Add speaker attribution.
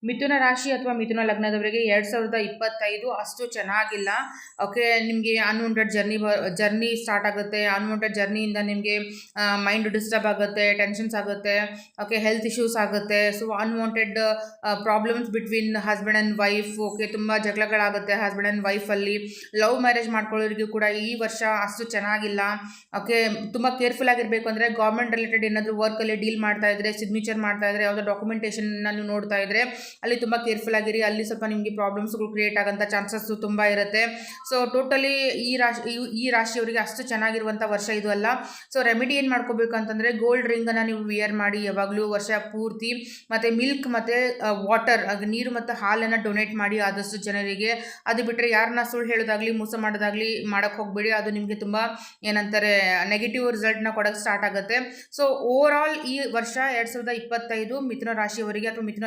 Speaker 1: ಮಿಥುನ ರಾಶಿ ಅಥವಾ ಮಿಥುನ ಲಗ್ನದವರಿಗೆ 2025 ಅಷ್ಟು ಚೆನ್ನಾಗಿಲ್ಲ. ಓಕೆ, ನಿಮಗೆ ಅನ್ವಾಂಟೆಡ್ ಜರ್ನಿ ಸ್ಟಾರ್ಟ್ ಆಗುತ್ತೆ. ಅನ್ವಾಂಟೆಡ್ ಜರ್ನಿಯಿಂದ ನಿಮಗೆ ಮೈಂಡ್ ಡಿಸ್ಟರ್ಬ್ ಆಗುತ್ತೆ, ಟೆನ್ಷನ್ಸ್ ಆಗುತ್ತೆ. ಓಕೆ, ಹೆಲ್ತ್ ಇಶ್ಯೂಸ್ ಆಗುತ್ತೆ. So unwanted problems between husband and wife. Okay, ತುಂಬ ಜಗಳಗಳಾಗುತ್ತೆ ಹಸ್ಬೆಂಡ್ ಆ್ಯಂಡ್ ವೈಫಲ್ಲಿ. ಲವ್ ಮ್ಯಾರೇಜ್ ಮಾಡ್ಕೊಳ್ಳೋರಿಗೂ ಕೂಡ ಈ ವರ್ಷ ಅಷ್ಟು ಚೆನ್ನಾಗಿಲ್ಲ. ಓಕೆ, ತುಂಬ ಕೇರ್ಫುಲ್ ಆಗಿರಬೇಕು. ಅಂದರೆ ಗೌರ್ಮೆಂಟ್ ರಿಲೇಟೆಡ್ ಏನಾದರೂ ವರ್ಕಲ್ಲಿ ಡೀಲ್ ಮಾಡ್ತಾ ಇದ್ರೆ, ಸಿಗ್ನೇಚರ್ ಮಾಡ್ತಾ ಇದ್ರೆ, ಯಾವುದೋ ಡಾಕ್ಯುಮೆಂಟೇಷನ್ನ ನೀವು ನೋಡ್ತಾ ಇದ್ರೆ ಅಲ್ಲಿ ತುಂಬ ಕೇರ್ಫುಲ್ ಆಗಿರಿ. ಅಲ್ಲಿ ಸ್ವಲ್ಪ ನಿಮಗೆ ಪ್ರಾಬ್ಲಮ್ಸ್ಗಳು ಕ್ರಿಯೇಟ್ ಆಗೋಂಥ ಚಾನ್ಸಸ್ಸು ತುಂಬ ಇರುತ್ತೆ. ಸೊ ಟೋಟಲಿ ಈ ರಾಶಿಯವರಿಗೆ ಅಷ್ಟು ಚೆನ್ನಾಗಿರುವಂಥ ವರ್ಷ ಇದು ಅಲ್ಲ. ಸೊ ರೆಮಿಡಿ ಏನು ಮಾಡ್ಕೋಬೇಕು ಅಂತಂದರೆ, ಗೋಲ್ಡ್ ರಿಂಗನ್ನು ನೀವು ವಿಯರ್ ಮಾಡಿ ಯಾವಾಗಲೂ ವರ್ಷ ಪೂರ್ತಿ. ಮತ್ತು ಮಿಲ್ಕ್ ಮತ್ತು ವಾಟರ್, ನೀರು ಮತ್ತು ಹಾಲನ್ನು ಡೊನೇಟ್ ಮಾಡಿ ಆದಷ್ಟು ಜನರಿಗೆ. ಅದು ಬಿಟ್ಟರೆ ಯಾರನ್ನ ಸುಳ್ಳು ಹೇಳೋದಾಗಲಿ ಮೋಸ ಮಾಡೋದಾಗಲಿ ಮಾಡೋಕ್ಕೆ ಹೋಗಬೇಡಿ. ಅದು ನಿಮಗೆ ತುಂಬ ಏನಂತಾರೆ ನೆಗೆಟಿವ್ ರಿಸಲ್ಟ್ನ ಕೊಡೋಕ್ಕೆ ಸ್ಟಾರ್ಟ್ ಆಗುತ್ತೆ. ಸೊ ಓವರ್ ಆಲ್ ಈ ವರ್ಷ 2025 ಮಿಥುನ ರಾಶಿಯವರಿಗೆ ಅಥವಾ ಮಿಥುನ